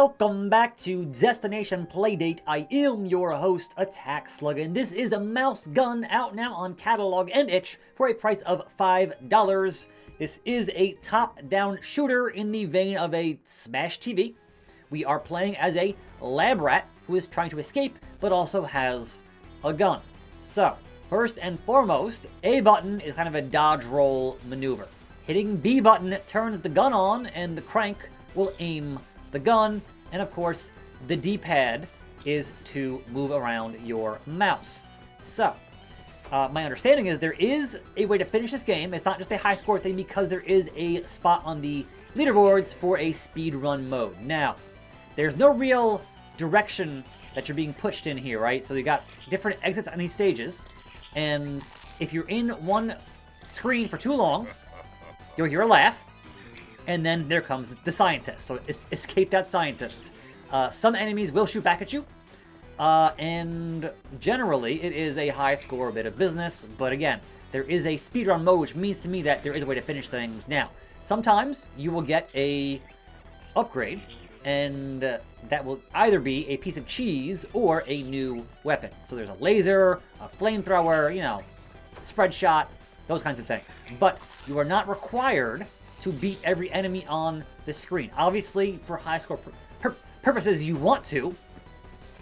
Welcome back to Destination Playdate. I am your host, Attack Slug, and this is a Mousegun out now on catalog and itch for a price of $5. This is a top-down shooter in the vein of a Smash TV. We are playing as a lab rat who is trying to escape, but also has a gun. So, first and foremost, A button is kind of a dodge roll maneuver. Hitting B button turns the gun on, and the crank will aim the gun, and of course the D-pad is to move around your mouse. So, my understanding is there is a way to finish this game. It's not just a high score thing because there is a spot on the leaderboards for a speedrun mode. Now, there's no real direction that you're being pushed in here, right? So you got different exits on these stages, and if you're in one screen for too long, you'll hear a laugh. And then there comes the scientist. So escape that scientist. Some enemies will shoot back at you. And generally, it is a high score bit of business. But again, there is a speedrun mode, which means to me that there is a way to finish things. Now, sometimes you will get a upgrade. And that will either be a piece of cheese or a new weapon. So there's a laser, a flamethrower, you know, spread shot, those kinds of things. But you are not required to beat every enemy on the screen. Obviously, for high score purposes, you want to,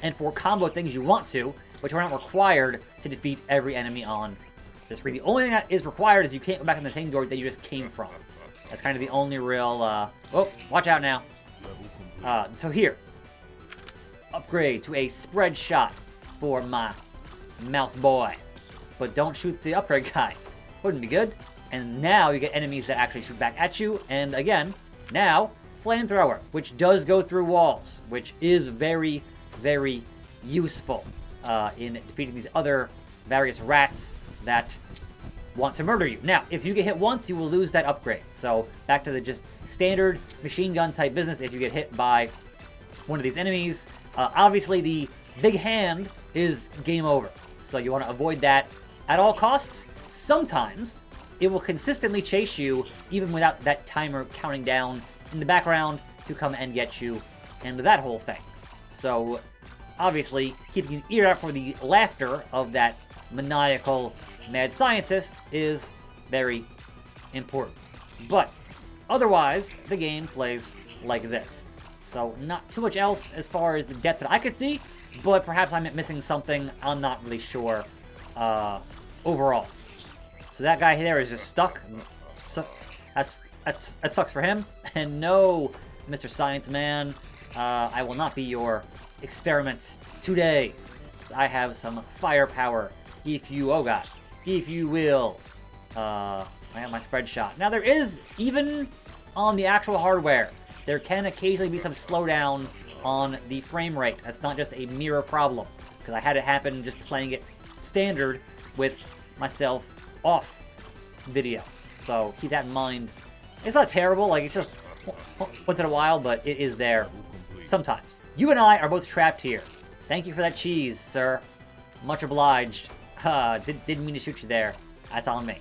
and for combo things, you want to, but you're not required to defeat every enemy on the screen. The only thing that is required is you can't go back in the same door that you just came from. That's kind of the only real, oh, watch out now. So here, upgrade to a spread shot for my mouse boy. But don't shoot the upgrade guy. Wouldn't be good. And now you get enemies that actually shoot back at you. And again, now, flamethrower, which does go through walls, which is very, very useful in defeating these other various rats that want to murder you. Now, if you get hit once, you will lose that upgrade. So back to the just standard machine gun type business if you get hit by one of these enemies. Obviously, the big hand is game over. So you want to avoid that at all costs. Sometimes it will consistently chase you even without that timer counting down in the background to come and get you and that whole thing. So obviously keeping an ear out for the laughter of that maniacal mad scientist is very important. But otherwise the game plays like this. So not too much else as far as the depth that I could see, but perhaps I'm missing something. I'm not really sure overall. So that guy there is just stuck. So that sucks for him. And no, Mr. Science Man, I will not be your experiment today. I have some firepower. If you, oh god, if you will. I have my spread shot. Now there is, even on the actual hardware, there can occasionally be some slowdown on the frame rate. That's not just a mirror problem, because I had it happen just playing it standard with myself off video. So keep that in mind. It's not terrible, like it's just once in a while, but it is there sometimes. You and I are both trapped here. Thank you for that cheese, sir. Much obliged. Didn't mean to shoot you there. That's on me.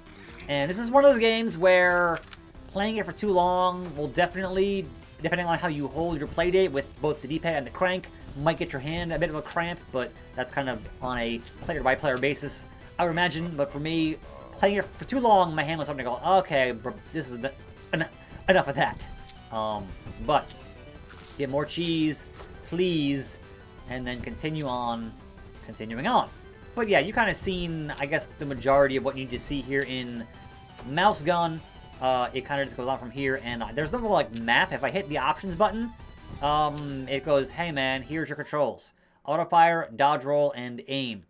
And this is one of those games where playing it for too long will definitely, depending on how you hold your playdate with both the D-pad and the crank, might get your hand a bit of a cramp, but that's kind of on a player-by-player basis, I would imagine. But for me, playing it for too long, my hand was starting to go, okay, bro, this is enough of that. But get more cheese, please, and then continuing on. But yeah, you kind of seen, I guess, the majority of what you need to see here in Mousegun. It kind of just goes on from here, and there's no like map. If I hit the options button, it goes, hey man, here's your controls. Auto fire, dodge roll, and aim.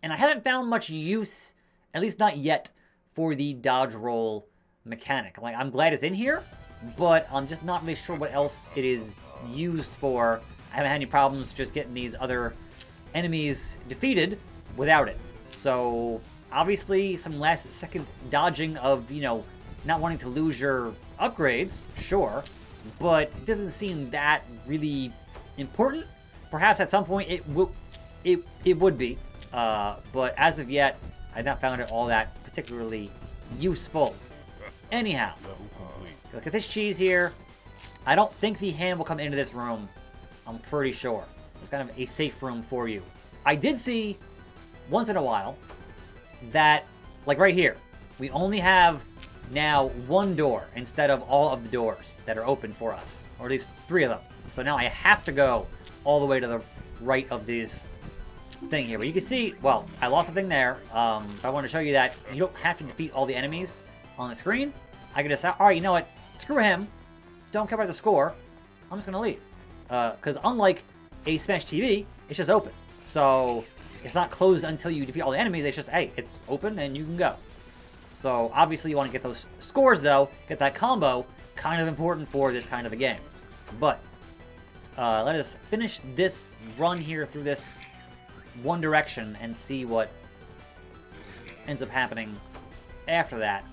And I haven't found much use, at least not yet, for the dodge roll mechanic. Like, I'm glad it's in here, but I'm just not really sure what else it is used for. I haven't had any problems just getting these other enemies defeated without it. So, obviously, some last second dodging of, you know, not wanting to lose your upgrades, sure, but it doesn't seem that really important. Perhaps at some point it would be, but as of yet, I've not found it all that particularly useful. Anyhow, look at this cheese here. I don't think the hand will come into this room. I'm pretty sure. It's kind of a safe room for you. I did see, once in a while, that, like right here, we only have now one door instead of all of the doors that are open for us. Or at least 3 of them. So now I have to go all the way to the right of this thing here. But you can see, well, I lost a thing there. I want to show you that you don't have to defeat all the enemies on the screen. I can just, alright, you know what? Screw him. Don't care about the score. I'm just going to leave. Because unlike a Smash TV, it's just open. So it's not closed until you defeat all the enemies. It's just, hey, it's open and you can go. So obviously you want to get those scores, though. Get that combo. Kind of important for this kind of a game. But let us finish this run here through this one direction and see what ends up happening after that.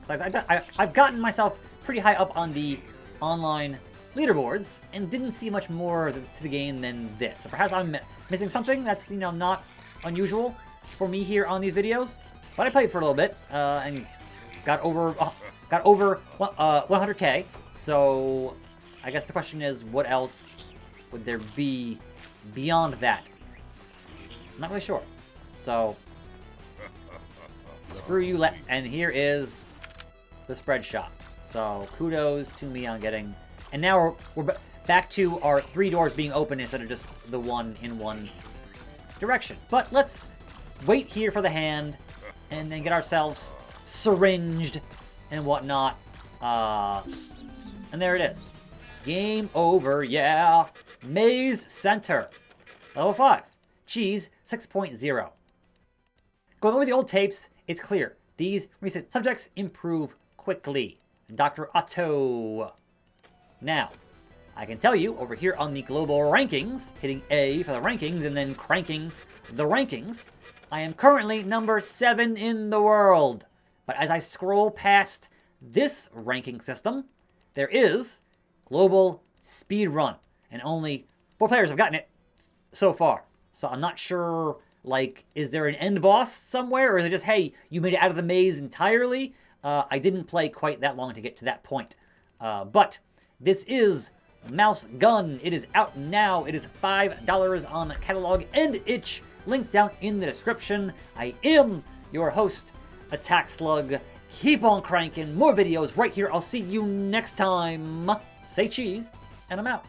I've gotten myself pretty high up on the online leaderboards and didn't see much more to the game than this. So perhaps I'm missing something that's, you know, not unusual for me here on these videos. But I played for a little bit and got over 100k. So I guess the question is, what else would there be beyond that? I'm not really sure. So screw you. And here is the spread shop. So kudos to me on getting. And now we're back to our 3 doors being open instead of just the one in one direction. But let's wait here for the hand and then get ourselves syringed and whatnot. And there it is. Game over, yeah. Maze Center. Level 5. Cheese 6.0. Going over the old tapes, it's clear. These recent subjects improve quickly. Dr. Otto. Now, I can tell you, over here on the global rankings, hitting A for the rankings and then cranking the rankings, I am currently number 7 in the world. But as I scroll past this ranking system, there is global speed run, and only 4 players have gotten it so far. So I'm not sure, like, is there an end boss somewhere, or is it just, hey, you made it out of the maze entirely? I didn't play quite that long to get to that point. But this is Mousegun. It is out now. It is $5 on Catalog and Itch. Link down in the description. I am your host, Attack Slug. Keep on cranking. More videos right here. I'll see you next time. Say cheese, and I'm out.